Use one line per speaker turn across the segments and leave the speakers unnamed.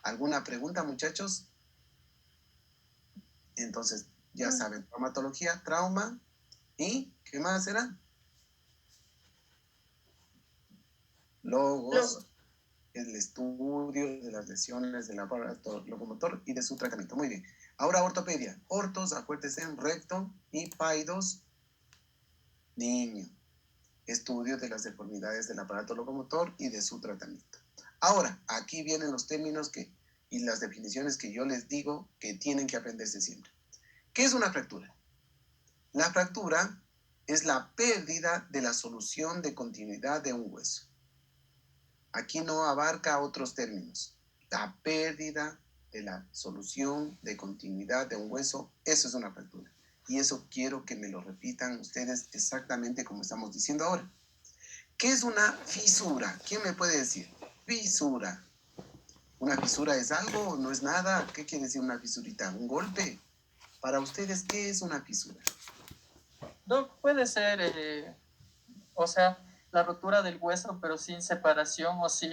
¿Alguna pregunta, muchachos? Entonces, ya saben, traumatología, trauma y ¿qué más era? Logos, el estudio de las lesiones del aparato locomotor y de su tratamiento. Muy bien. Ahora ortopedia. Ortos, acuérdense en recto y paidos, niño. Estudio de las deformidades del aparato locomotor y de su tratamiento. Ahora, aquí vienen los términos y las definiciones que yo les digo que tienen que aprenderse siempre. ¿Qué es una fractura? La fractura es la pérdida de la solución de continuidad de un hueso. Aquí no abarca otros términos. La pérdida de la solución de continuidad de un hueso, eso es una fractura. Y eso quiero que me lo repitan ustedes exactamente como estamos diciendo ahora. ¿Qué es una fisura? ¿Quién me puede decir? Fisura. ¿Una fisura es algo o no es nada? ¿Qué quiere decir una fisurita? ¿Un golpe? Para ustedes, ¿qué es una fisura?
Doc, puede ser, o sea, la rotura del hueso, pero sin separación o sin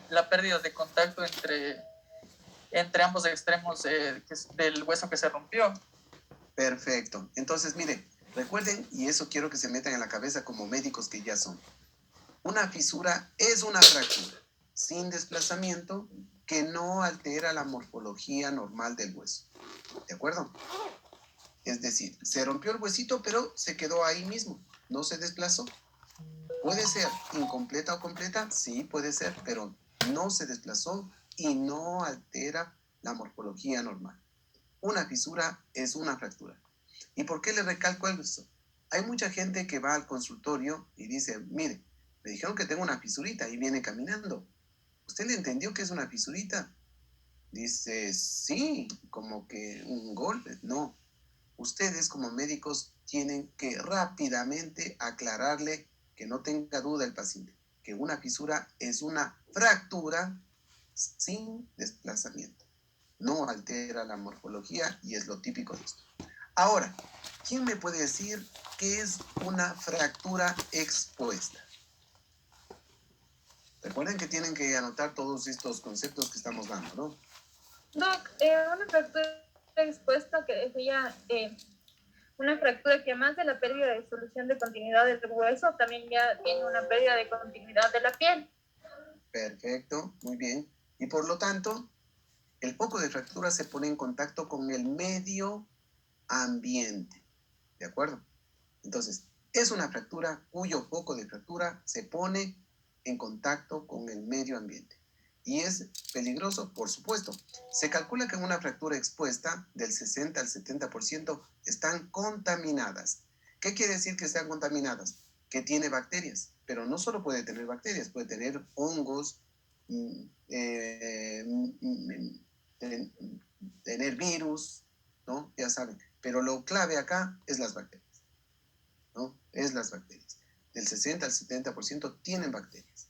la pérdida de contacto entre ambos extremos del hueso que se rompió.
Perfecto. Entonces, mire, recuerden, y eso quiero que se metan en la cabeza como médicos que ya son. Una fisura es una fractura sin desplazamiento que no altera la morfología normal del hueso. ¿De acuerdo? Es decir, se rompió el huesito, pero se quedó ahí mismo, no se desplazó. ¿Puede ser incompleta o completa? Sí, puede ser, pero no se desplazó y no altera la morfología normal. Una fisura es una fractura. ¿Y por qué le recalco esto? Hay mucha gente que va al consultorio y dice, mire, me dijeron que tengo una fisurita y viene caminando. ¿Usted le entendió que es una fisurita? Dice, sí, como que un golpe. No, ustedes como médicos tienen que rápidamente aclararle que no tenga duda el paciente, que una fisura es una fractura sin desplazamiento. No altera la morfología y es lo típico de esto. Ahora, ¿quién me puede decir qué es una fractura expuesta? Recuerden que tienen que anotar todos estos conceptos que estamos dando, ¿no?
Doc, una fractura expuesta que sería una fractura que además de la pérdida de solución de continuidad del hueso, también ya tiene una pérdida de continuidad de la piel.
Perfecto, muy bien. Y por lo tanto, el foco de fractura se pone en contacto con el medio ambiente. ¿De acuerdo? Entonces, es una fractura cuyo foco de fractura se pone en contacto con el medio ambiente. Y es peligroso, por supuesto. Se calcula que en una fractura expuesta, del 60 al 70% están contaminadas. ¿Qué quiere decir que están contaminadas? Que tiene bacterias, pero no solo puede tener bacterias, puede tener hongos, tener virus, ¿no? Ya saben. Pero lo clave acá es las bacterias, ¿no? Es las bacterias. Del 60 al 70% tienen bacterias.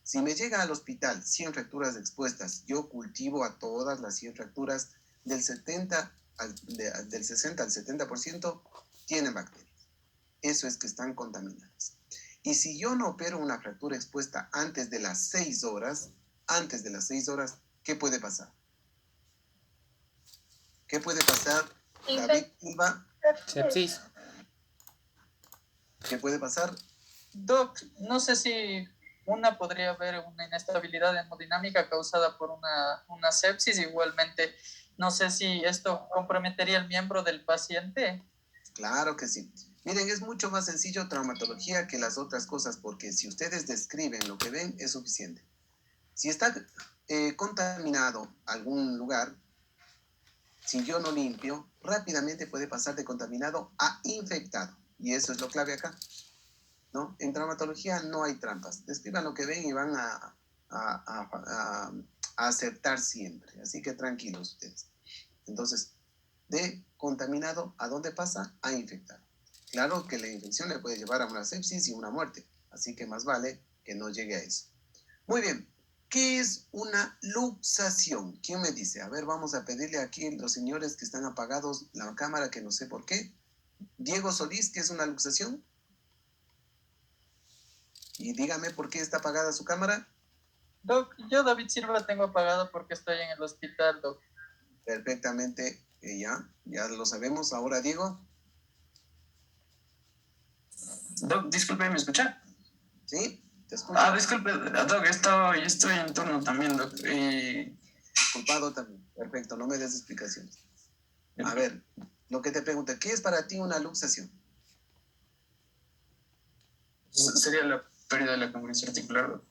Si me llega al hospital 100 fracturas expuestas, yo cultivo a todas las 100 fracturas del 60 al 70% tienen bacterias. Eso es que están contaminadas. Y si yo no opero una fractura expuesta antes de las 6 horas, ¿qué puede pasar? ¿Qué puede pasar, David Silva?
Sepsis.
¿Qué puede pasar?
Doc, no sé si una podría haber una inestabilidad hemodinámica causada por una sepsis. Igualmente, no sé si esto comprometería el miembro del paciente.
Claro que sí. Miren, es mucho más sencillo traumatología que las otras cosas, porque si ustedes describen lo que ven, es suficiente. Si está contaminado algún lugar, si yo no limpio, rápidamente puede pasar de contaminado a infectado. Y eso es lo clave acá, ¿no? En traumatología no hay trampas. Describan lo que ven y van a aceptar siempre. Así que tranquilos ustedes. Entonces, de contaminado, ¿a dónde pasa? A infectado. Claro que la infección le puede llevar a una sepsis y una muerte, así que más vale que no llegue a eso. Muy bien, ¿qué es una luxación? ¿Quién me dice? A ver, vamos a pedirle aquí a los señores que están apagados la cámara, que no sé por qué. Diego Solís, ¿qué es una luxación? Y dígame por qué está apagada su cámara.
Doc, yo David Silva tengo apagado porque estoy en el hospital, Doc.
Perfectamente, ya lo sabemos. Ahora, Diego.
Doc, disculpe, ¿me escucha?
Sí, te escucho.
Disculpe, Doc, estoy en turno también, Doc.
Culpado también. Perfecto, no me des explicaciones. A ver, lo que te pregunto, ¿qué es para ti una luxación?
Sería la pérdida de la congruencia articular, Doc.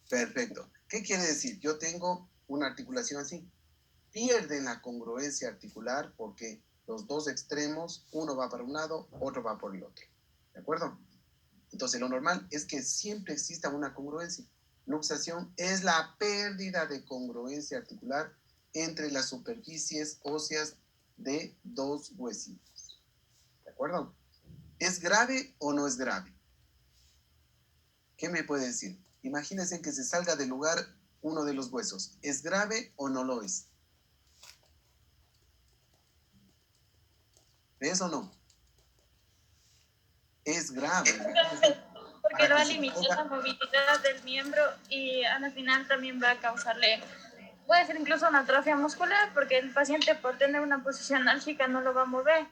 Perfecto. ¿Qué quiere decir? Yo tengo una articulación así. Pierden la congruencia articular porque los dos extremos, uno va para un lado, otro va por el otro. ¿De acuerdo? Entonces, lo normal es que siempre exista una congruencia. Luxación es la pérdida de congruencia articular entre las superficies óseas de dos huesitos. ¿De acuerdo? ¿Es grave o no es grave? ¿Qué me puede decir? Imagínense que se salga del lugar uno de los huesos. ¿Es grave o no lo es? ¿Es o no? Es grave.
Porque va a limitar la movilidad del miembro y al final también va a causarle, puede ser incluso una atrofia muscular, porque el paciente por tener una posición álgica no lo va a mover.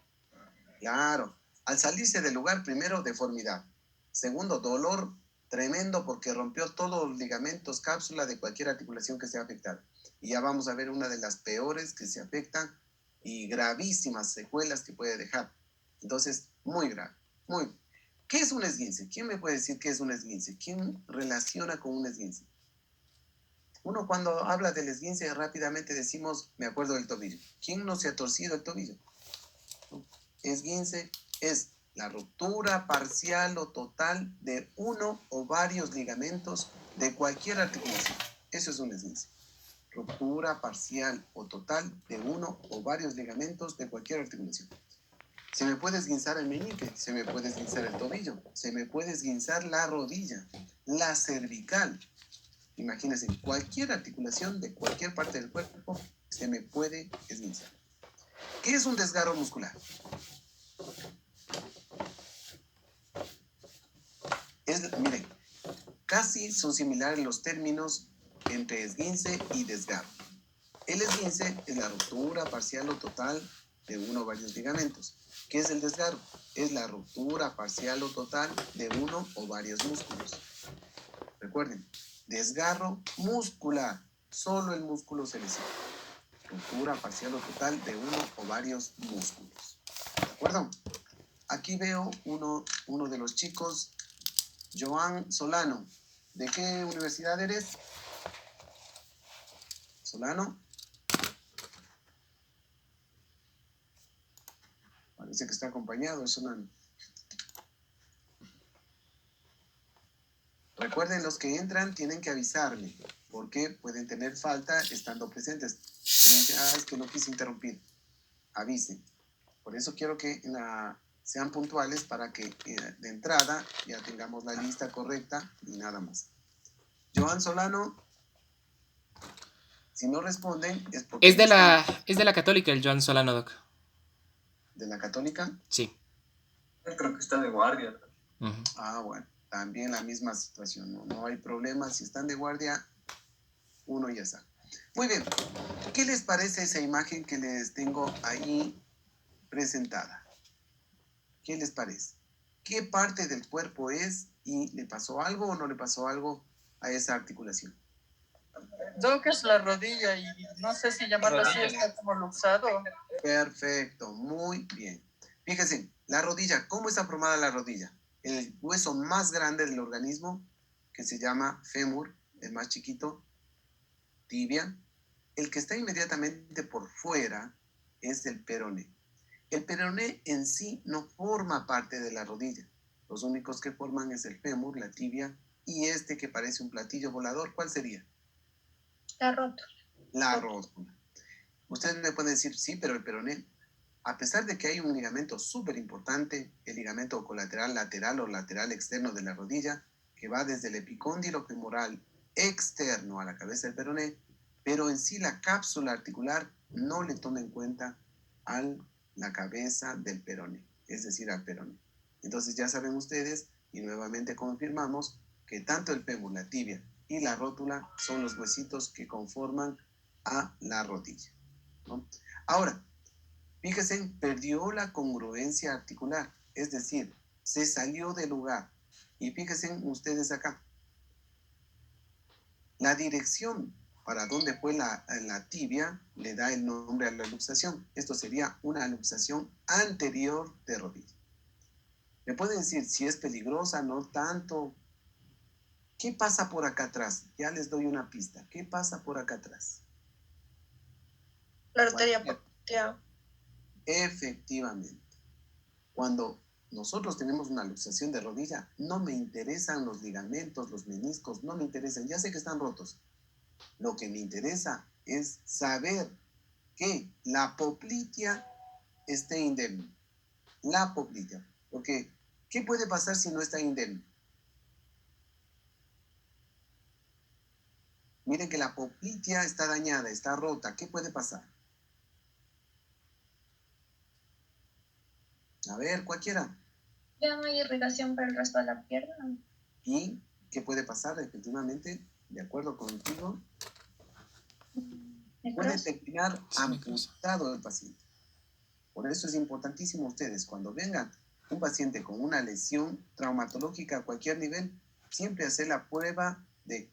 Claro. Al salirse del lugar, primero, deformidad. Segundo, dolor tremendo porque rompió todos los ligamentos, cápsula de cualquier articulación que sea afectada. Y ya vamos a ver una de las peores que se afectan y gravísimas secuelas que puede dejar. Entonces, muy grave. Muy. ¿Qué es un esguince? ¿Quién me puede decir qué es un esguince? ¿Quién relaciona con un esguince? Uno cuando habla del esguince rápidamente decimos, me acuerdo del tobillo. ¿Quién no se ha torcido el tobillo? Esguince es la ruptura parcial o total de uno o varios ligamentos de cualquier articulación. Eso es un esguince. Ruptura parcial o total de uno o varios ligamentos de cualquier articulación. Se me puede esguinzar el meñique, se me puede esguinzar el tobillo, se me puede esguinzar la rodilla, la cervical. Imagínense, cualquier articulación de cualquier parte del cuerpo se me puede esguinzar. ¿Qué es un desgarro muscular? Miren, casi son similares los términos entre esguince y desgarro. El esguince es la ruptura parcial o total de uno o varios ligamentos. ¿Qué es el desgarro? Es la ruptura parcial o total de uno o varios músculos. Recuerden, desgarro muscular, solo el músculo se lesiona. Ruptura parcial o total de uno o varios músculos. ¿De acuerdo? Aquí veo uno de los chicos, Joan Solano. ¿De qué universidad eres? Solano. Parece que está acompañado, es Solano. Recuerden, los que entran tienen que avisarme, porque pueden tener falta estando presentes. Es que no quise interrumpir. Avisen. Por eso quiero que sean puntuales para que de entrada ya tengamos la lista correcta y nada más. Joan Solano, si no responden es porque...
Es de la Católica el Joan Solano, Doc.
¿De la Católica?
Sí.
Creo que está de guardia.
Uh-huh. Bueno, también la misma situación, no hay problema, si están de guardia, uno ya está. Muy bien, ¿qué les parece esa imagen que les tengo ahí presentada? ¿Qué les parece? ¿Qué parte del cuerpo es y le pasó algo o no le pasó algo a esa articulación?
Doc, es la rodilla y no sé si llamarlo así, está como luxado.
Perfecto, muy bien. Fíjense, la rodilla, ¿cómo está formada la rodilla? El hueso más grande del organismo, que se llama fémur, el más chiquito, tibia. El que está inmediatamente por fuera es el peroné. El peroné en sí no forma parte de la rodilla. Los únicos que forman es el fémur, la tibia, y este que parece un platillo volador, ¿cuál sería?
La rótula.
La rótula. Ustedes me pueden decir, sí, pero el peroné, a pesar de que hay un ligamento súper importante, el ligamento colateral lateral o lateral externo de la rodilla, que va desde el epicóndilo femoral externo a la cabeza del peroné, pero en sí la cápsula articular no le toma en cuenta a la cabeza del peroné, es decir, al peroné. Entonces ya saben ustedes, y nuevamente confirmamos, que tanto el fémur, la tibia y la rótula son los huesitos que conforman a la rodilla, ¿no? Ahora, fíjense, perdió la congruencia articular, es decir, se salió del lugar. Y fíjense ustedes acá, la dirección para donde fue la tibia le da el nombre a la luxación. Esto sería una luxación anterior de rodilla. Me pueden decir si es peligrosa, no tanto. ¿Qué pasa por acá atrás? Ya les doy una pista. ¿Qué pasa por acá atrás?
La arteria popltea.
Efectivamente. Cuando nosotros tenemos una luxación de rodilla, no me interesan los ligamentos, los meniscos, no me interesan. Ya sé que están rotos. Lo que me interesa es saber que la poplitea esté indemne. La poplitea. Porque, ¿qué puede pasar si no está indemne? Miren que la poplitea está dañada, está rota. ¿Qué puede pasar? A ver, cualquiera.
Ya no hay irrigación para el resto de la pierna.
¿Y qué puede pasar? Efectivamente, de acuerdo contigo, puede terminar amputado el paciente. Por eso es importantísimo ustedes, cuando vengan un paciente con una lesión traumatológica a cualquier nivel, siempre hacer la prueba de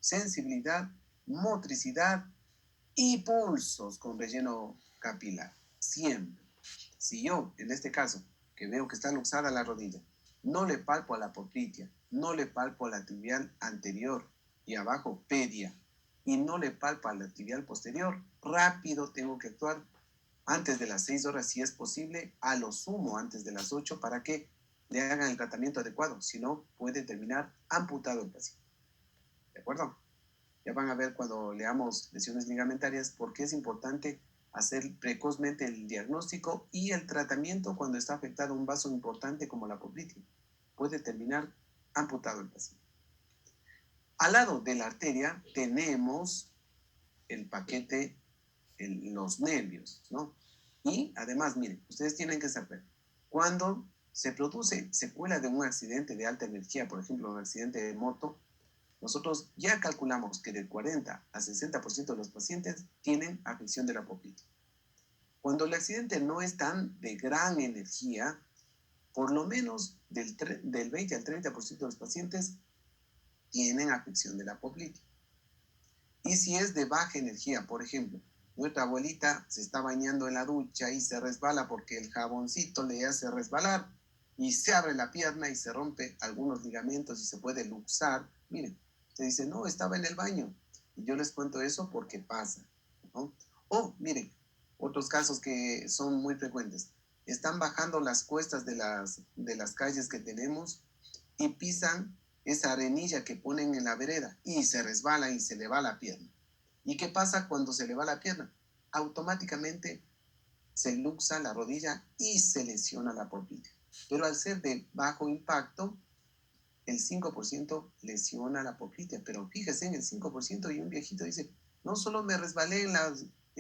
sensibilidad, motricidad y pulsos con relleno capilar. Siempre. Si yo, en este caso, que veo que está luxada la rodilla, no le palpo a la poplitea, no le palpo a la tibial anterior y abajo pedia, y no le palpo a la tibial posterior, rápido tengo que actuar antes de las 6 horas, si es posible, a lo sumo antes de las 8, para que le hagan el tratamiento adecuado. Si no, puede terminar amputado el paciente. ¿De acuerdo? Ya van a ver cuando leamos lesiones ligamentarias por qué es importante hacer precozmente el diagnóstico y el tratamiento cuando está afectado un vaso importante como la poplitea. Puede terminar amputado el paciente. Al lado de la arteria tenemos el paquete, los nervios, ¿no? Y además, miren, ustedes tienen que saber, cuando se produce secuela de un accidente de alta energía, por ejemplo, un accidente de moto, nosotros ya calculamos que del 40 a 60% de los pacientes tienen afección de la poplitea. Cuando el accidente no es tan de gran energía, por lo menos del 20 al 30% de los pacientes tienen afección de la poplitea. Y si es de baja energía, por ejemplo, nuestra abuelita se está bañando en la ducha y se resbala porque el jaboncito le hace resbalar y se abre la pierna y se rompe algunos ligamentos y se puede luxar. Miren, se dice, no, estaba en el baño. Y yo les cuento eso porque pasa, ¿no? O, miren, otros casos que son muy frecuentes. Están bajando las cuestas de las calles que tenemos y pisan esa arenilla que ponen en la vereda y se resbala y se le va la pierna. ¿Y qué pasa cuando se le va la pierna? Automáticamente se luxa la rodilla y se lesiona la poplitea. Pero al ser de bajo impacto, el 5% lesiona la poplitea. Pero fíjese en el 5% y un viejito dice, no solo me resbalé en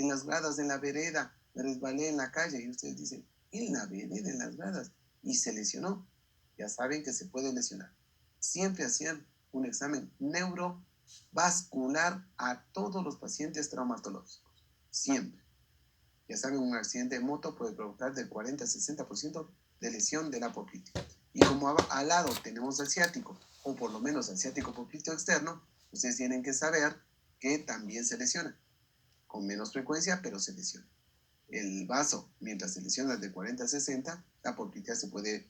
las gradas de la vereda, me resbalé en la calle. Y ustedes dicen, en la vereda, en las gradas. Y se lesionó. Ya saben que se puede lesionar. Siempre hacían un examen neurovascular a todos los pacientes traumatológicos. Siempre. Ya saben, un accidente de moto puede provocar del 40 al 60% de lesión de la poplitea. Y como al lado tenemos el ciático, o por lo menos el ciático popliteo externo, ustedes tienen que saber que también se lesiona. Con menos frecuencia, pero se lesiona. El vaso, mientras se lesiona de 40 a 60, la poplitea se puede,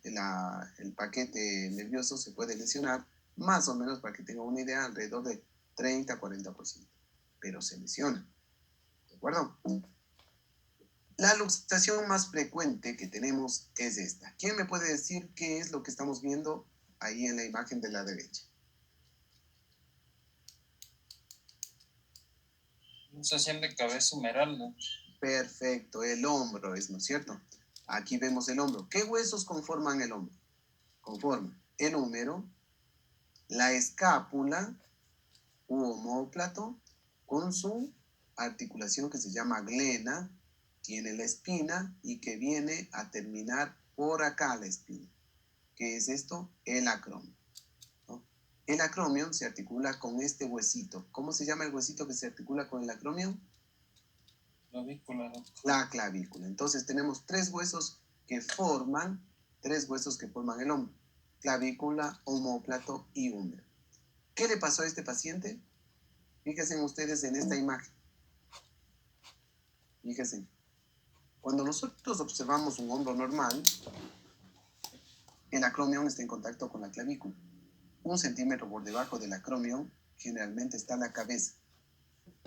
el paquete nervioso se puede lesionar, más o menos, para que tengan una idea, alrededor de 30 a 40%. Pero se lesiona. ¿De acuerdo? La luxación más frecuente que tenemos es esta. ¿Quién me puede decir qué es lo que estamos viendo ahí en la imagen de la derecha?
Luxación de cabeza humeral, ¿no?
Perfecto, el hombro es, ¿no es cierto? Aquí vemos el hombro. ¿Qué huesos conforman el hombro? Conforman el húmero, la escápula u omóplato con su articulación que se llama glena, tiene la espina y que viene a terminar por acá la espina. ¿Qué es esto? El acromion, ¿no? El acromion se articula con este huesito. ¿Cómo se llama el huesito que se articula con el acromion?
Clavícula.
La clavícula. Entonces tenemos tres huesos que forman el hombro. Clavícula, omóplato y húmero. ¿Qué le pasó a este paciente? Fíjense ustedes en esta imagen. Fíjense. Cuando nosotros observamos un hombro normal, el acromion está en contacto con la clavícula. 1 centímetro por debajo del acromion generalmente está la cabeza.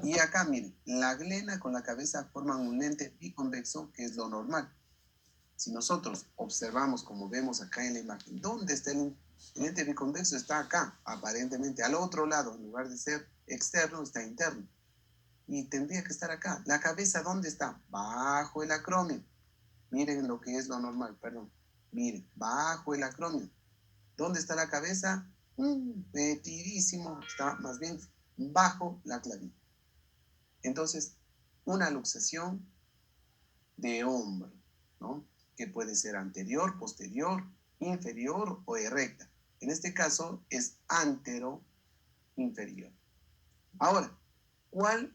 Y acá, miren, la glena con la cabeza forman un lente biconvexo, que es lo normal. Si nosotros observamos, como vemos acá en la imagen, ¿dónde está el lente biconvexo? Está acá, aparentemente al otro lado. En lugar de ser externo, está interno. Y tendría que estar acá. ¿La cabeza dónde está? Bajo el acromion. Miren lo que es lo normal, perdón. Miren, bajo el acromion. ¿Dónde está la cabeza? Metidísimo. Está más bien bajo la clavícula. Entonces, una luxación de hombro, ¿no? Que puede ser anterior, posterior, inferior o erecta. En este caso es antero-inferior. Ahora, ¿cuál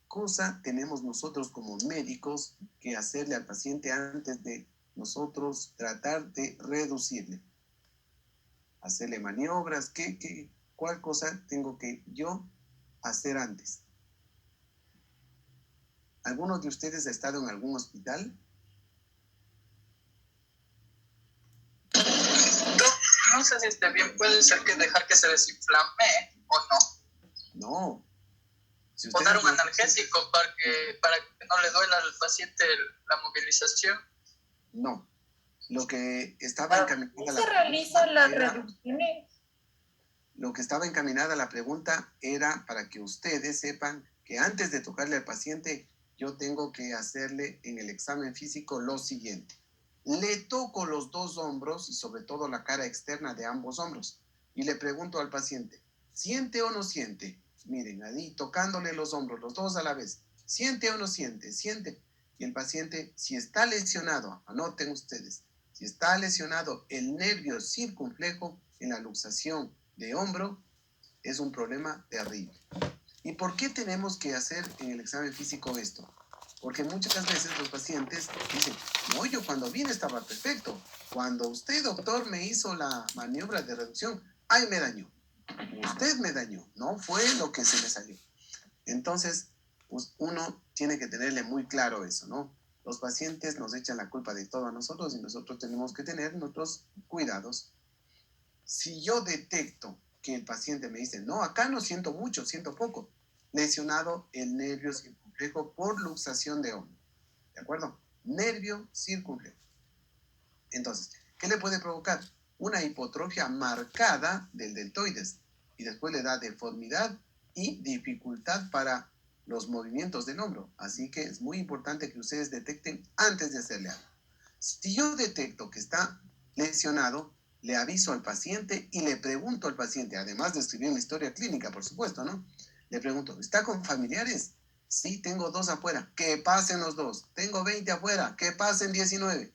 cosa tenemos nosotros como médicos que hacerle al paciente antes de nosotros tratar de reducirle? Hacerle maniobras, ¿cuál cosa tengo que yo hacer antes? ¿Alguno de ustedes ha estado en algún hospital?
No sé si esté bien, puede ser que dejar que se desinflame o no.
No. Si
O
ustedes
dar un
no-
analgésico para que no le duela al paciente la movilización.
No. Lo que estaba encaminada
¿Cómo
la
se realizan las
era,
reducciones?
lo que estaba encaminada la pregunta era para que ustedes sepan que antes de tocarle al paciente, yo tengo que hacerle en el examen físico lo siguiente. Le toco los dos hombros y sobre todo la cara externa de ambos hombros y le pregunto al paciente, ¿siente o no siente? Miren, ahí tocándole los hombros, los dos a la vez. ¿Siente o no siente? Siente. Y el paciente, si está lesionado, anoten ustedes, si está lesionado el nervio circunflejo en la luxación de hombro, es un problema terrible. ¿Y por qué tenemos que hacer en el examen físico esto? Porque muchas veces los pacientes dicen, no, yo cuando vine estaba perfecto. Cuando usted, doctor, me hizo la maniobra de reducción, ¡ay, me dañó! Usted me dañó, no fue lo que se me salió. Entonces, pues uno tiene que tenerle muy claro eso, ¿no? Los pacientes nos echan la culpa de todo a nosotros y nosotros tenemos que tener nuestros cuidados. Si yo detecto que el paciente me dice, no, acá no siento mucho, siento poco, lesionado el nervio circunflejo por luxación de hombro, ¿de acuerdo? Nervio circunflejo. Entonces, ¿qué le puede provocar? Una hipotrofia marcada del deltoides y después le da deformidad y dificultad para los movimientos del hombro. Así que es muy importante que ustedes detecten antes de hacerle algo. Si yo detecto que está lesionado, le aviso al paciente y le pregunto al paciente, además de escribir la historia clínica, por supuesto, ¿no? Le pregunto, ¿está con familiares? Sí, tengo 2 afuera. Que pasen los 2. Tengo 20 afuera. Que pasen 19.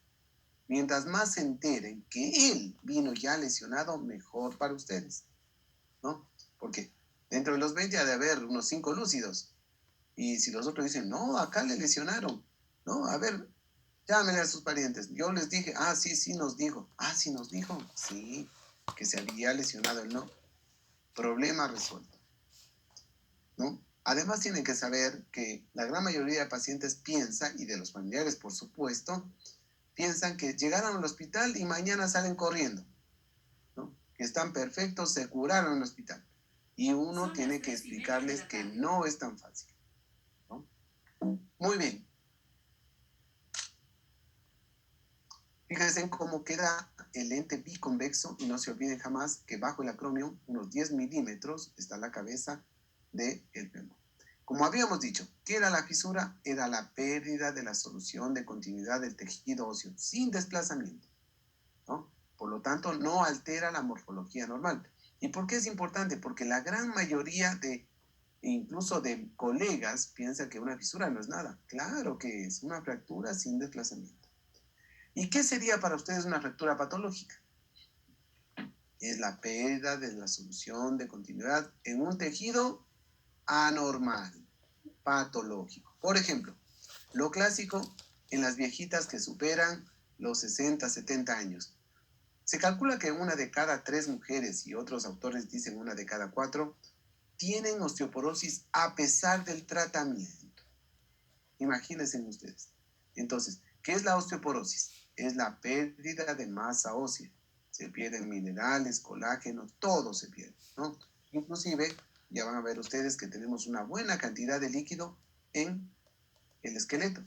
Mientras más se enteren que él vino ya lesionado, mejor para ustedes, ¿no? Porque dentro de los 20 ha de haber unos 5 lúcidos. Y si los otros dicen, no, acá le lesionaron, ¿no? A ver, llámenle a sus parientes. Yo les dije, sí nos dijo. Sí nos dijo. Sí, que se había lesionado el no. Problema resuelto, ¿no? Además tienen que saber que la gran mayoría de pacientes piensa, y de los familiares por supuesto, piensan que llegaron al hospital y mañana salen corriendo, ¿no? Que están perfectos, se curaron en el hospital. Y uno tiene que explicarles que no es tan fácil, ¿no? Muy bien. Fíjense cómo queda el lente biconvexo y no se olviden jamás que bajo el acromion, unos 10 milímetros, está la cabeza del fémur. Como habíamos dicho, ¿qué era la fisura? Era la pérdida de la solución de continuidad del tejido óseo sin desplazamiento, ¿no? Por lo tanto, no altera la morfología normal. ¿Y por qué es importante? Porque la gran mayoría incluso de colegas, piensa que una fisura no es nada. Claro que es una fractura sin desplazamiento. ¿Y qué sería para ustedes una fractura patológica? Es la pérdida de la solución de continuidad en un tejido anormal, patológico. Por ejemplo, lo clásico en las viejitas que superan los 60, 70 años. Se calcula que una de cada 3 mujeres, y otros autores dicen una de cada 4, tienen osteoporosis a pesar del tratamiento. Imagínense ustedes. Entonces, ¿qué es la osteoporosis? Es la pérdida de masa ósea. Se pierden minerales, colágeno, todo se pierde, ¿no? Inclusive, ya van a ver ustedes que tenemos una buena cantidad de líquido en el esqueleto.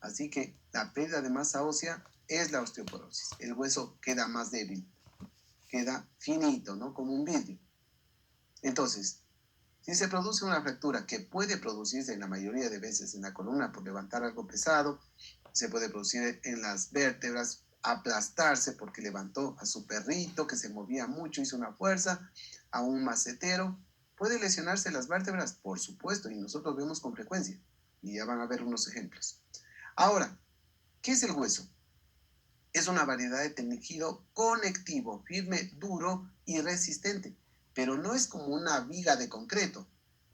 Así que la pérdida de masa ósea es la osteoporosis. El hueso queda más débil, queda finito, ¿no? Como un vidrio. Entonces, si se produce una fractura que puede producirse en la mayoría de veces en la columna por levantar algo pesado, se puede producir en las vértebras, aplastarse porque levantó a su perrito que se movía mucho, hizo una fuerza, a un macetero. ¿Puede lesionarse las vértebras? Por supuesto, y nosotros vemos con frecuencia. Y ya van a ver unos ejemplos. Ahora, ¿qué es el hueso? Es una variedad de tejido conectivo, firme, duro y resistente, pero no es como una viga de concreto.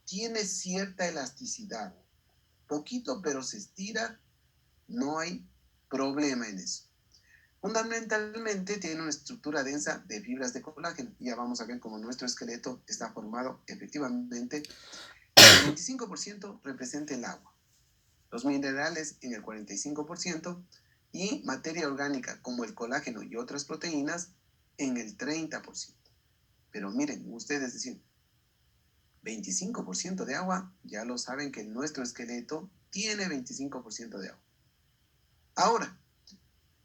Tiene cierta elasticidad, poquito, pero se estira, no hay problema en eso. Fundamentalmente tiene una estructura densa de fibras de colágeno. Ya vamos a ver cómo nuestro esqueleto está formado efectivamente. El 25% representa el agua, los minerales en el 45% y materia orgánica como el colágeno y otras proteínas en el 30%. Pero miren, ustedes decían, 25% de agua, ya lo saben que nuestro esqueleto tiene 25% de agua. Ahora,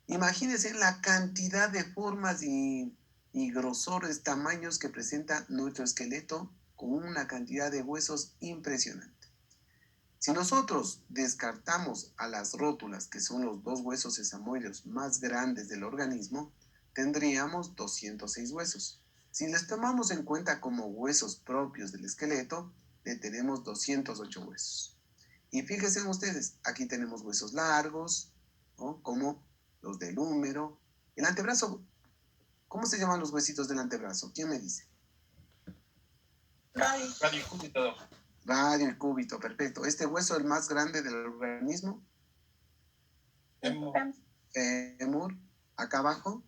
imagínense la cantidad de formas y grosores, tamaños que presenta nuestro esqueleto con una cantidad de huesos impresionante. Si nosotros descartamos a las rótulas, que son los 2 huesos sesamoideos más grandes del organismo, tendríamos 206 huesos. Si les tomamos en cuenta como huesos propios del esqueleto, le tenemos 208 huesos. Y fíjense ustedes, aquí tenemos huesos largos, ¿no? Como los del húmero. El antebrazo, ¿cómo se llaman los huesitos del antebrazo? ¿Quién me dice?
Radio.
Radio cúbito.
Radio y cúbito, perfecto. Este hueso, el más grande del organismo, fémur, acá abajo.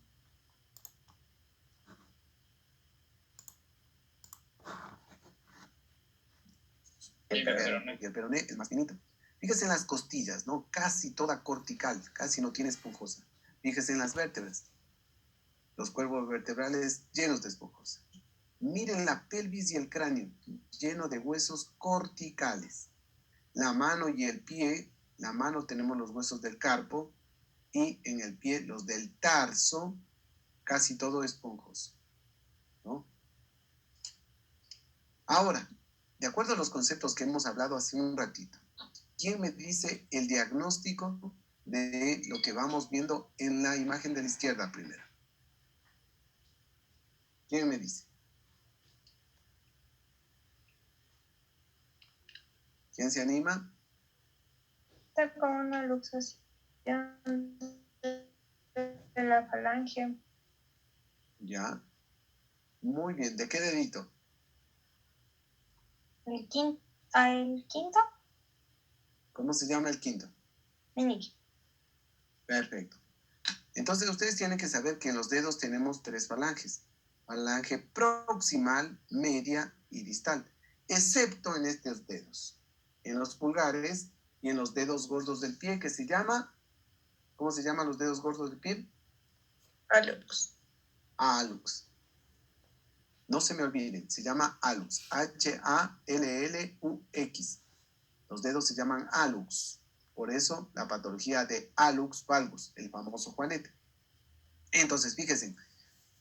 El peroné.
Y el peroné es más finito. Fíjese en las costillas, ¿no? Casi toda cortical, casi no tiene esponjosa. Fíjese en las vértebras, los cuerpos vertebrales llenos de esponjosa. Miren la pelvis y el cráneo, lleno de huesos corticales. La mano y el pie, la mano tenemos los huesos del carpo y en el pie los del tarso, casi todo esponjoso, ¿no? Ahora, de acuerdo a los conceptos que hemos hablado hace un ratito, ¿quién me dice el diagnóstico de lo que vamos viendo en la imagen de la izquierda primero? ¿Quién me dice? ¿Quién se anima?
Está con una luxación de la falange.
Ya. Muy bien. ¿De qué dedito?
El quinto,
¿Cómo se llama el quinto?
meñique.
Perfecto. Entonces ustedes tienen que saber que en los dedos tenemos 3 falanges. Falange proximal, media y distal. Excepto en estos dedos. En los pulgares y en los dedos gordos del pie, que se llama... ¿Cómo se llaman los dedos gordos del pie?
Hallux.
Hallux. No se me olviden, se llama hallux. H-A-L-L-U-X. Los dedos se llaman hallux. Por eso la patología de hallux valgus, el famoso juanete. Entonces, fíjense,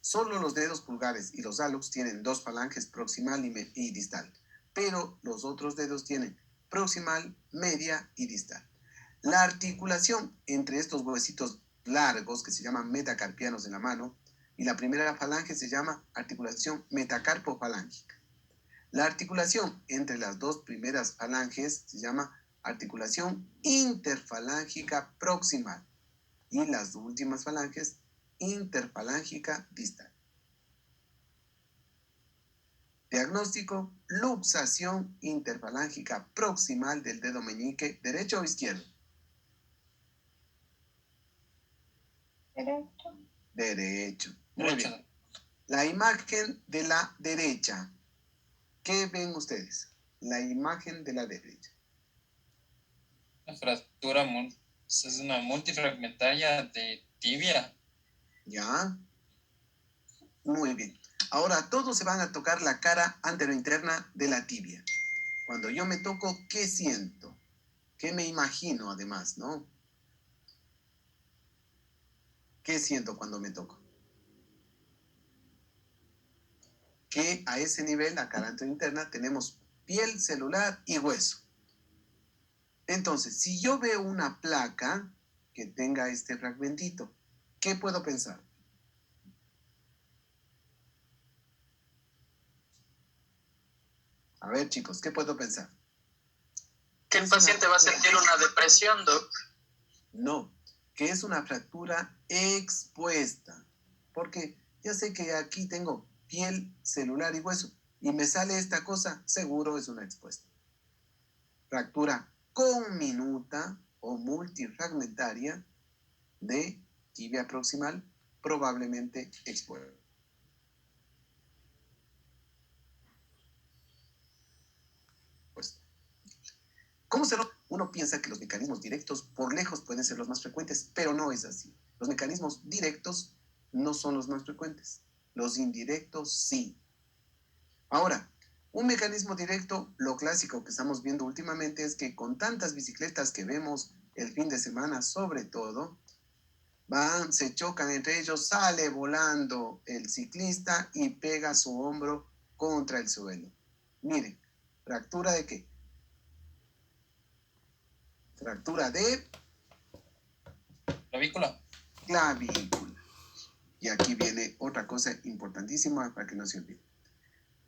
solo los dedos pulgares y los hallux tienen 2 falanges, proximal y distal. Pero los otros dedos tienen proximal, media y distal. La articulación entre estos huesitos largos, que se llaman metacarpianos en la mano, y la primera falange se llama articulación metacarpofalángica. La articulación entre las 2 primeras falanges se llama articulación interfalángica proximal y las últimas falanges interfalángica distal. Diagnóstico, luxación interfalángica proximal del dedo meñique, ¿derecho o izquierdo?
Derecho.
Derecho. Muy
Derecho.
bien. La imagen de la derecha. ¿Qué ven ustedes? La imagen de la derecha.
Una fractura, es una multifragmentaria de tibia.
¿Ya? Muy bien. Ahora todos se van a tocar la cara anterointerna de la tibia. Cuando yo me toco, ¿qué siento? ¿Qué me imagino además, no? ¿Qué siento cuando me toco? Que a ese nivel, la cara anterointerna, tenemos piel, celular y hueso. Entonces, si yo veo una placa que tenga este fragmentito, ¿qué puedo pensar? A ver, chicos, ¿qué puedo pensar?
Que el paciente va a sentir una depresión, Doc.
No, que es una fractura expuesta. Porque ya sé que aquí tengo piel, celular y hueso. Y me sale esta cosa, seguro es una expuesta. Fractura conminuta o multifragmentaria de tibia proximal, probablemente expuesta. ¿Cómo se lo? Uno piensa que los mecanismos directos por lejos pueden ser los más frecuentes, pero no es así. Los mecanismos directos no son los más frecuentes. Los indirectos sí. Ahora, un mecanismo directo, lo clásico que estamos viendo últimamente es que con tantas bicicletas que vemos el fin de semana, sobre todo, van, se chocan entre ellos, sale volando el ciclista y pega su hombro contra el suelo. Miren, ¿fractura de qué? Fractura de
Clavícula.
clavícula. Y aquí viene otra cosa importantísima para que no se olvide.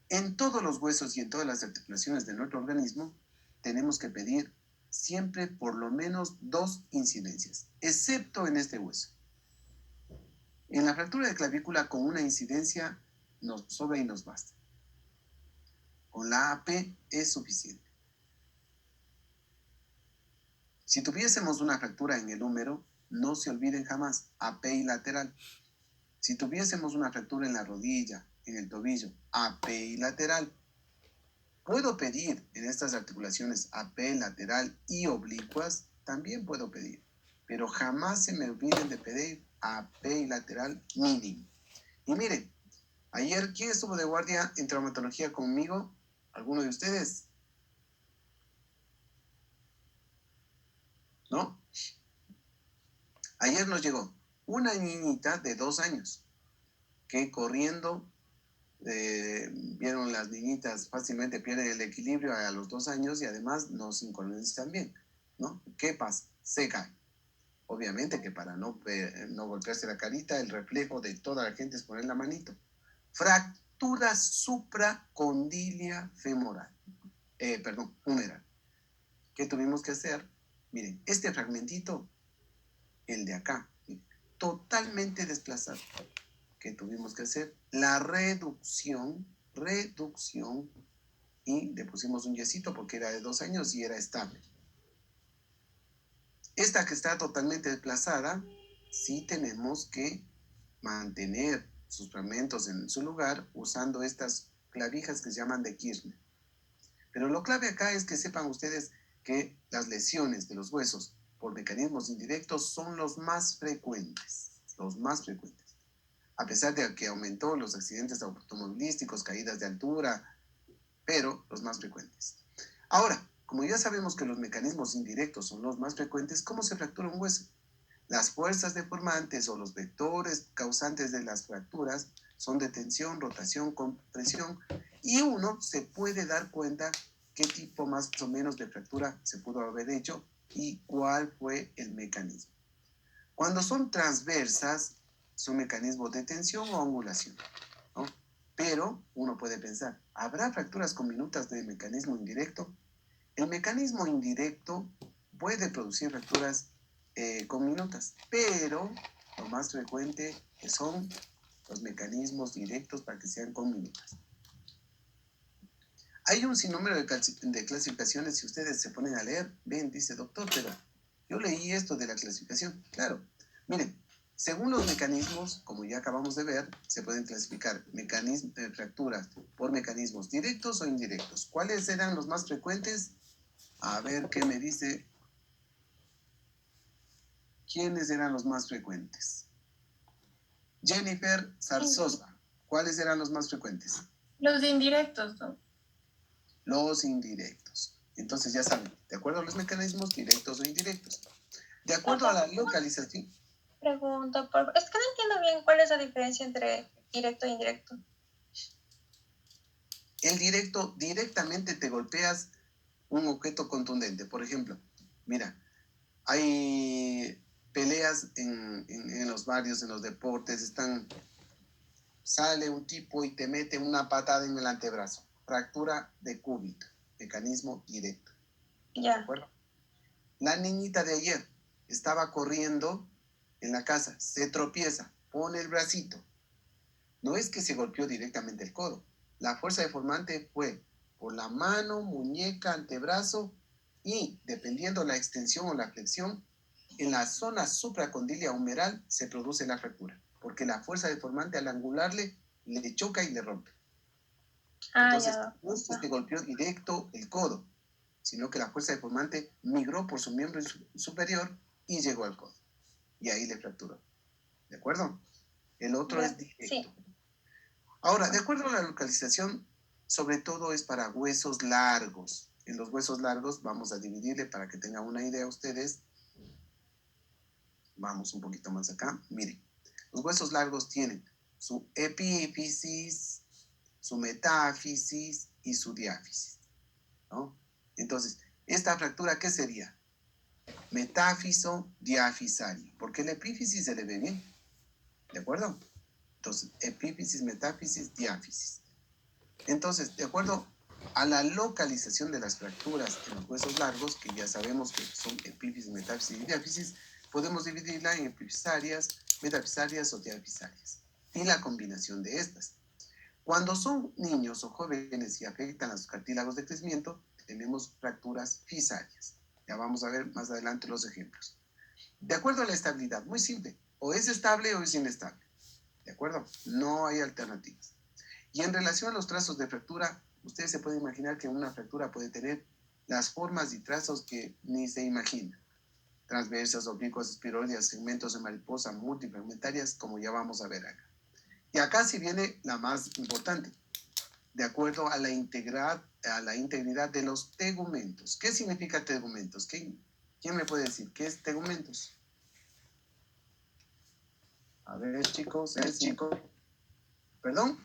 En todos los huesos y en todas las articulaciones de nuestro organismo tenemos que pedir siempre por lo menos 2 incidencias, excepto en este hueso. En la fractura de clavícula con una incidencia nos sobra y nos basta. Con la AP es suficiente. Si tuviésemos una fractura en el húmero, no se olviden jamás, AP y lateral. Si tuviésemos una fractura en la rodilla, en el tobillo, AP y lateral. Puedo pedir en estas articulaciones AP, lateral y oblicuas, también puedo pedir, pero jamás se me olviden de pedir AP y lateral mínimo. Y miren, ayer, ¿quién estuvo de guardia en traumatología conmigo? ¿Alguno de ustedes? ¿No? Ayer nos llegó una niñita de 2 años que corriendo, vieron las niñitas fácilmente pierden el equilibrio a los 2 años y además no sincronizan bien, ¿no? ¿Qué pasa? Se cae. Obviamente que para no golpearse la carita, el reflejo de toda la gente es poner la manito. Fractura supracondilia femoral. Humeral. ¿Qué tuvimos que hacer? Miren, este fragmentito, el de acá, miren, totalmente desplazado. ¿Qué tuvimos que hacer? La reducción, y le pusimos un yesito porque era de 2 años y era estable. Esta que está totalmente desplazada, sí tenemos que mantener sus fragmentos en su lugar usando estas clavijas que se llaman de Kirchner. Pero lo clave acá es que sepan ustedes que las lesiones de los huesos por mecanismos indirectos son los más frecuentes, a pesar de que aumentó los accidentes automovilísticos, caídas de altura, pero los más frecuentes. Ahora, como ya sabemos que los mecanismos indirectos son los más frecuentes, ¿cómo se fractura un hueso? Las fuerzas deformantes o los vectores causantes de las fracturas son de tensión, rotación, compresión, y uno se puede dar cuenta qué tipo más o menos de fractura se pudo haber hecho y cuál fue el mecanismo. Cuando son transversas, son mecanismos de tensión o angulación, ¿no? Pero uno puede pensar, ¿habrá fracturas conminutas de mecanismo indirecto? El mecanismo indirecto puede producir fracturas conminutas, pero lo más frecuente son los mecanismos directos para que sean conminutas. Hay un sinnúmero de clasificaciones, si ustedes se ponen a leer, ven, dice doctor, pero yo leí esto de la clasificación. Claro, miren, según los mecanismos, como ya acabamos de ver, se pueden clasificar fracturas por mecanismos directos o indirectos. ¿Cuáles eran los más frecuentes? A ver qué me dice. ¿Quiénes eran los más frecuentes? Jennifer Zarzosa. ¿Cuáles eran los más frecuentes?
Los indirectos, ¿no?
Los indirectos. Entonces ya saben, de acuerdo a los mecanismos directos o indirectos. De acuerdo a la localización.
Pregunta, es que no entiendo bien cuál es la diferencia entre directo e indirecto.
El directo, directamente te golpeas un objeto contundente. Por ejemplo, mira, hay peleas en los barrios, en los deportes, sale un tipo y te mete una patada en el antebrazo. Fractura de cúbito, mecanismo directo. ¿De
Ya.
acuerdo? La niñita de ayer estaba corriendo en la casa, se tropieza, pone el bracito. No es que se golpeó directamente el codo. La fuerza deformante fue por la mano, muñeca, antebrazo y, dependiendo la extensión o la flexión, en la zona supracondilia humeral se produce la fractura, porque la fuerza deformante al angularle le choca y le rompe. Entonces,
Ya.
no es que se golpeó directo el codo, sino que la fuerza deformante migró por su miembro superior y llegó al codo. Y ahí le fracturó. ¿De acuerdo? El otro es directo.
Sí.
Ahora, de acuerdo a la localización, sobre todo es para huesos largos. En los huesos largos vamos a dividirle para que tengan una idea ustedes. Vamos un poquito más acá. Miren, los huesos largos tienen su epífisis, su metáfisis y su diáfisis, ¿no? Entonces, ¿esta fractura qué sería? Metáfiso diafisario, porque el epífisis se le ve bien, ¿de acuerdo? Entonces, epífisis, metáfisis, diáfisis. Entonces, de acuerdo a la localización de las fracturas en los huesos largos, que ya sabemos que son epífisis, metáfisis y diáfisis, podemos dividirla en epifisarias, metafisarias o diafisarias, y la combinación de estas. Cuando son niños o jóvenes y afectan a los cartílagos de crecimiento, tenemos fracturas fisarias. Ya vamos a ver más adelante los ejemplos. De acuerdo a la estabilidad, muy simple, o es estable o es inestable. ¿De acuerdo? No hay alternativas. Y en relación a los trazos de fractura, ustedes se pueden imaginar que una fractura puede tener las formas y trazos que ni se imaginan. Transversas, oblicuas, espiroideas, segmentos de mariposa, multifragmentarias, como ya vamos a ver acá. Y acá sí viene la más importante, de acuerdo a la integridad de los tegumentos. ¿Qué significa tegumentos? ¿Quién me puede decir qué es tegumentos? A ver, chicos, ¿Perdón?